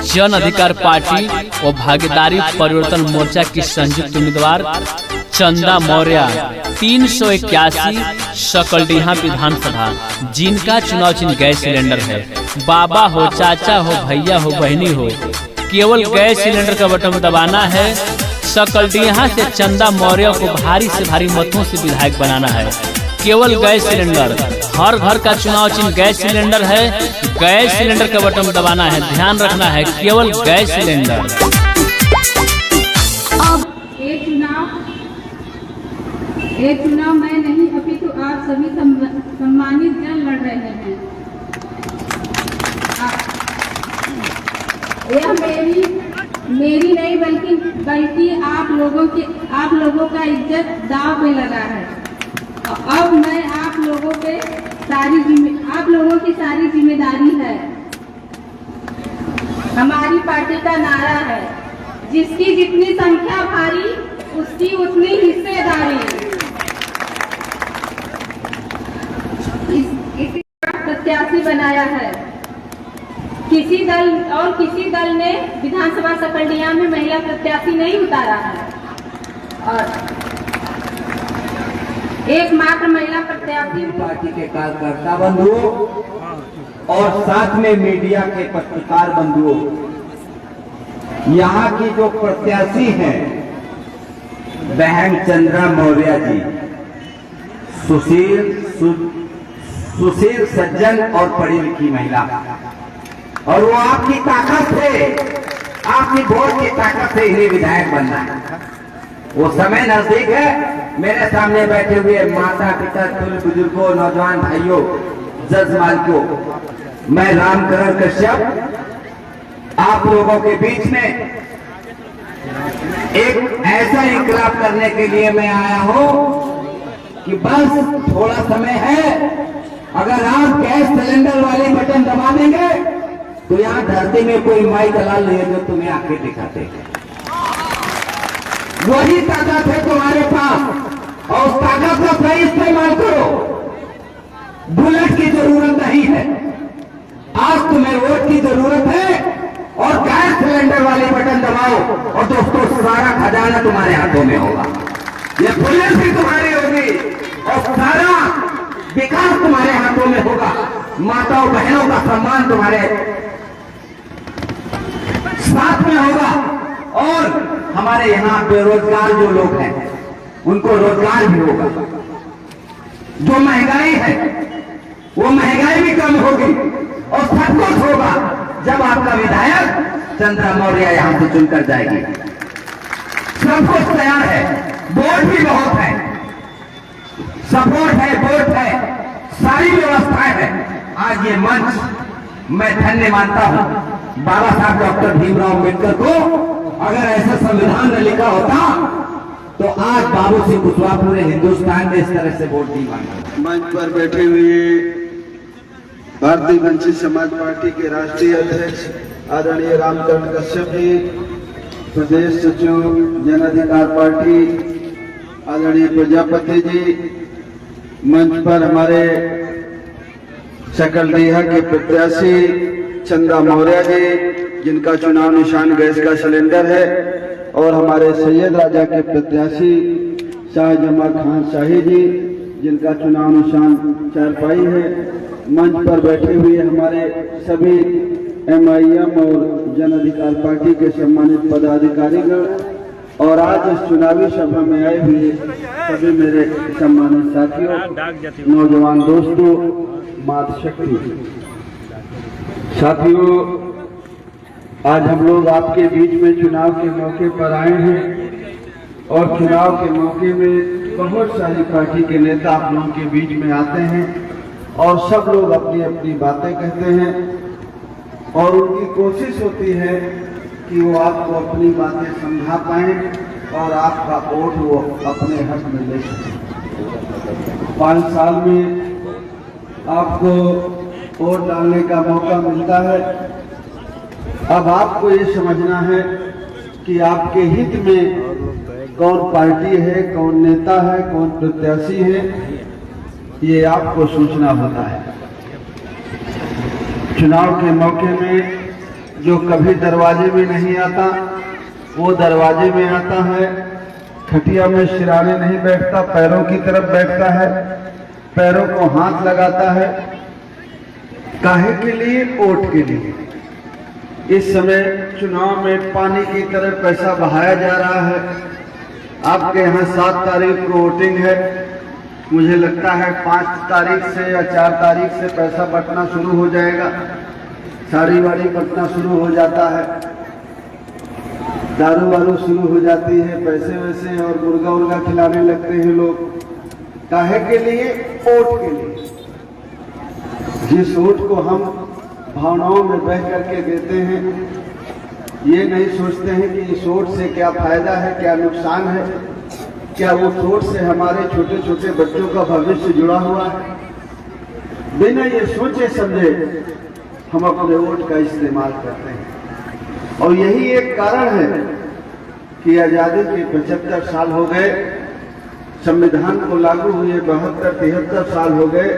जन अधिकार पार्टी और भागीदारी परिवर्तन मोर्चा की संयुक्त उम्मीदवार चंदा मौर्य 381 सकलडीहा विधानसभा, जिनका चुनाव चिन्ह गैस सिलेंडर है। बाबा हो, चाचा हो, भैया हो, बहनी हो, केवल गैस सिलेंडर का बटन दबाना है। सकलडीहा से चंदा मौर्य को भारी से भारी मतों से विधायक बनाना है। केवल गैस सिलेंडर, हर घर का चुनाव चिन्ह गैस सिलेंडर है। गैस सिलेंडर का बटन दबाना है, ध्यान रखना है, केवल गैस सिलेंडर। एक चुनाव मैं नहीं, अभी तो आप सभी सम्मानित जन लड़ रहे हैं। यह मेरी नहीं बल्कि आप लोगों का इज्जत दांव पे लगा है। अब मैं आप लोगों की सारी जिम्मेदारी है। हमारी पार्टी का नारा है, जिसकी जितनी संख्या भारी उसकी उतनी हिस्सेदारी। इसी प्रत्याशी बनाया है। किसी दल ने विधानसभा सकलडीहा में महिला प्रत्याशी नहीं उतारा है और एकमात्र महिला प्रत्याशी पार्टी के कार्यकर्ता बंधुओं और साथ में मीडिया के पत्रकार बंधुओं, यहाँ की जो प्रत्याशी हैं बहन चंद्रा मौर्य जी, सुशील सज्जन और पढ़ी लिखी महिला, और वो आपकी ताकत से, आपकी वोट की ताकत से इन्हें विधायक बनना है। वो समय नजदीक है। मेरे सामने बैठे हुए माता पिता, बुजुर्गों, नौजवान भाइयों, जज मालिकों, मैं रामकरण कश्यप आप लोगों के बीच में एक ऐसा इंकलाब करने के लिए मैं आया हूं कि बस थोड़ा समय है। अगर आप गैस सिलेंडर वाले बटन दबा देंगे तो यहाँ धरती में कोई माई दलाल नहीं है जो तुम्हें आंखें दिखाते हैं। वही ताकत है तुम्हारे पास और उस ताकत का सही इस्तेमाल करो। बुलेट की जरूरत नहीं है, आज तुम्हें वोट की जरूरत है और गैस सिलेंडर वाले बटन दबाओ और दोस्तों सारा खजाना तुम्हारे हाथों में होगा। ये बुलेट भी तुम्हारी होगी और सारा विकास तुम्हारे हाथों में होगा। माताओं बहनों का सम्मान तुम्हारे साथ में होगा और हमारे यहाँ बेरोजगार जो लोग हैं उनको रोजगार भी होगा। जो महंगाई है वो महंगाई भी कम होगी और सब कुछ होगा जब आपका विधायक चंद्रा मौर्य यहाँ से चुनकर जाएगी। सब कुछ तैयार है, वोट भी बहुत है, सपोर्ट है, वोट है, सारी व्यवस्थाएं हैं। आज ये मंच मैं धन्य मानता हूं बाबा साहब डॉक्टर भीमराव अम्बेडकर को। अगर ऐसा संविधान में लिखा होता तो आज बाबू सिंह कुशवाहा पूरे हिंदुस्तान में इस तरह से वोट नहीं मांगे। मंच पर बैठे हुए भारतीय वंचित समाज पार्टी के राष्ट्रीय अध्यक्ष आदरणीय रामकरण कश्यप जी, प्रदेश सचिव जन अधिकार पार्टी आदरणीय प्रजापति जी, मंच पर हमारे सकलडीहा के प्रत्याशी चंदा मौर्य जी, जिनका चुनाव निशान गैस का सिलेंडर है, और हमारे सैयद राजा के प्रत्याशी शाहजमा खान शाही जी, जिनका चुनाव निशान चारपाई है। मंच पर बैठे हुए हमारे सभी MIM और जन अधिकार पार्टी के सम्मानित पदाधिकारीगण और आज इस चुनावी सभा में आए हुए सभी मेरे सम्मानित साथियों, नौजवान दोस्तों, मातृशक्ति साथियों, आज हम लोग आपके बीच में चुनाव के मौके पर आए हैं और चुनाव के मौके में बहुत सारी पार्टी के नेता आप लोगों के बीच में आते हैं और सब लोग अपनी अपनी बातें कहते हैं और उनकी कोशिश होती है कि वो आपको अपनी बातें समझा पाएं और आपका वोट वो अपने हक में ले सकें। 5 साल में आपको वोट डालने का मौका मिलता है। अब आपको ये समझना है कि आपके हित में कौन पार्टी है, कौन नेता है, कौन प्रत्याशी है, ये आपको सूचना होता है। चुनाव के मौके में जो कभी दरवाजे में नहीं आता वो दरवाजे में आता है, खटिया में सिराने नहीं बैठता, पैरों की तरफ बैठता है, पैरों को हाथ लगाता है। काहे के लिए? वोट के लिए। इस समय चुनाव में पानी की तरह पैसा बहाया जा रहा है। आपके यहाँ 7 तारीख को वोटिंग है, मुझे लगता है 5 तारीख से या 4 तारीख से पैसा बंटना शुरू हो जाएगा, साड़ी वाड़ी बंटना शुरू हो जाता है, दारू वारू शुरू हो जाती है, पैसे वैसे और मुर्गा उर्गा खिलाने लगते हैं लोग। काहे के लिए? वोट के लिए। जिस वोट को हम भावनाओं में बह करके देते हैं, ये नहीं सोचते हैं कि इस वोट से क्या फायदा है, क्या नुकसान है, क्या वो वोट से हमारे छोटे छोटे बच्चों का भविष्य जुड़ा हुआ है। बिना ये सोचे समझे हम अपने वोट का इस्तेमाल करते हैं। और यही एक कारण है कि आजादी के 75 साल हो गए, संविधान को लागू हुए 72-73 साल हो गए,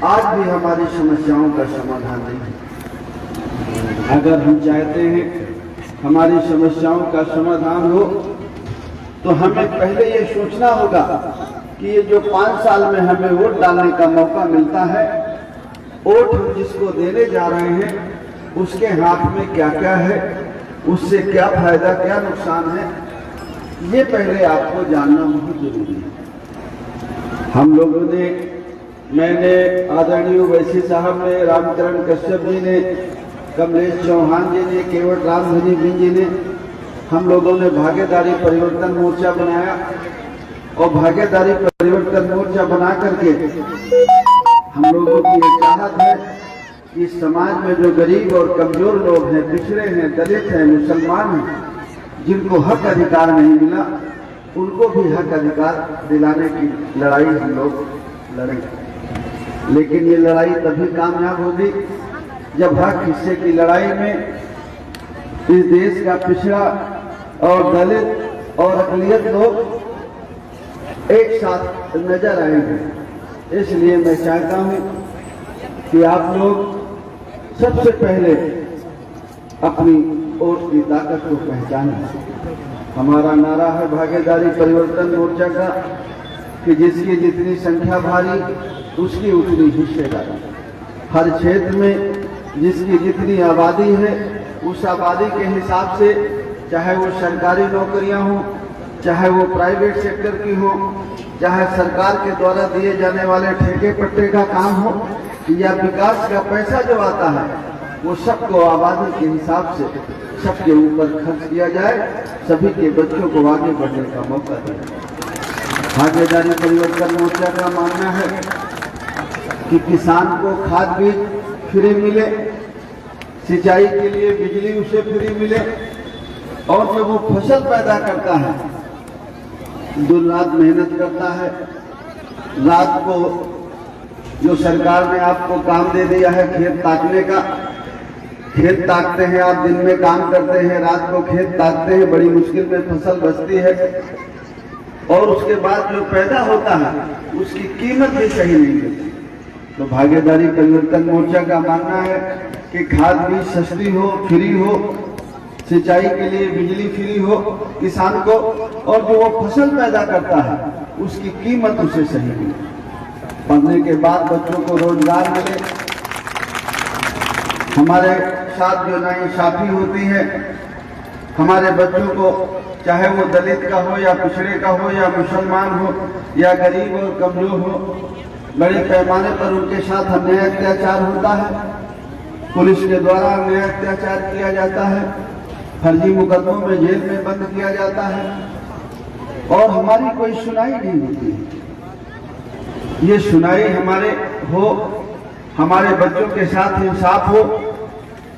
आज भी हमारी समस्याओं का समाधान नहीं है। अगर हम चाहते हैं हमारी समस्याओं का समाधान हो तो हमें पहले ये सोचना होगा कि ये जो 5 साल में हमें वोट डालने का मौका मिलता है, वोट हम जिसको देने जा रहे हैं उसके हाथ में क्या क्या है, उससे क्या फायदा क्या नुकसान है, ये पहले आपको जानना बहुत जरूरी है। हम लोगों ने, मैंने, आदरणीय वैसी साहब ने, रामचरण कश्यप जी ने, कमलेश चौहान जी ने, केवट राम धनी जी ने, हम लोगों ने भागीदारी परिवर्तन मोर्चा बनाया और भागीदारी परिवर्तन मोर्चा बना करके हम लोगों की एक चाहत है कि समाज में जो गरीब और कमजोर लोग हैं, पिछड़े हैं, दलित हैं, मुसलमान हैं, जिनको हक अधिकार नहीं मिला, उनको भी हक अधिकार दिलाने की लड़ाई हम लोग लड़ेंगे। लेकिन ये लड़ाई तभी कामयाब होगी जब हक हिस्से की लड़ाई में इस देश का पिछड़ा और दलित और अकलियत लोग एक साथ नजर आएंगे। इसलिए मैं चाहता हूं कि आप लोग सबसे पहले अपनी वोट की ताकत को पहचानें। हमारा नारा है भागीदारी परिवर्तन मोर्चा का कि जिसकी जितनी संख्या भारी उसकी उतनी हिस्सेदारी। हर क्षेत्र में जिसकी जितनी आबादी है उस आबादी के हिसाब से, चाहे वो सरकारी नौकरियां हो, चाहे वो प्राइवेट सेक्टर की हो, चाहे सरकार के द्वारा दिए जाने वाले ठेके पट्टे का काम हो, या विकास का पैसा जो आता है वो सबको आबादी के हिसाब से सबके ऊपर खर्च किया जाए, सभी के बच्चों को आगे बढ़ने का मौका दें। भागीदारी परिवर्तन मोर्चा का मानना है कि किसान को खाद बीज फ्री मिले, सिंचाई के लिए बिजली उसे फ्री मिले, और जब वो फसल पैदा करता है, दिन रात मेहनत करता है, रात को जो सरकार ने आपको काम दे दिया है खेत ताकने का, खेत ताकते हैं आप, दिन में काम करते हैं, रात को खेत ताकते हैं, बड़ी मुश्किल में फसल बचती है, और उसके बाद जो पैदा होता है उसकी कीमत भी सही नहीं मिलती। तो भागीदारी परिवर्तन मोर्चा का मानना है कि खाद बीज सस्ती हो, फ्री हो, सिंचाई के लिए बिजली फ्री हो किसान को, और जो वो फसल पैदा करता है उसकी कीमत उसे सही मिले। पढ़ने के बाद बच्चों को रोजगार मिले। हमारे साथ जो नाइंसाफी होती है, हमारे बच्चों को, चाहे वो दलित का हो या पिछड़े का हो या मुसलमान हो या गरीब और कमजोर हो, बड़े पैमाने पर उनके साथ अन्याय अत्याचार होता है। पुलिस के द्वारा अन्याय अत्याचार किया जाता है, फर्जी मुकदमों में जेल में बंद किया जाता है, और हमारी कोई सुनाई नहीं होती। ये सुनाई हमारे हो, हमारे बच्चों के साथ इंसाफ हो,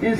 इस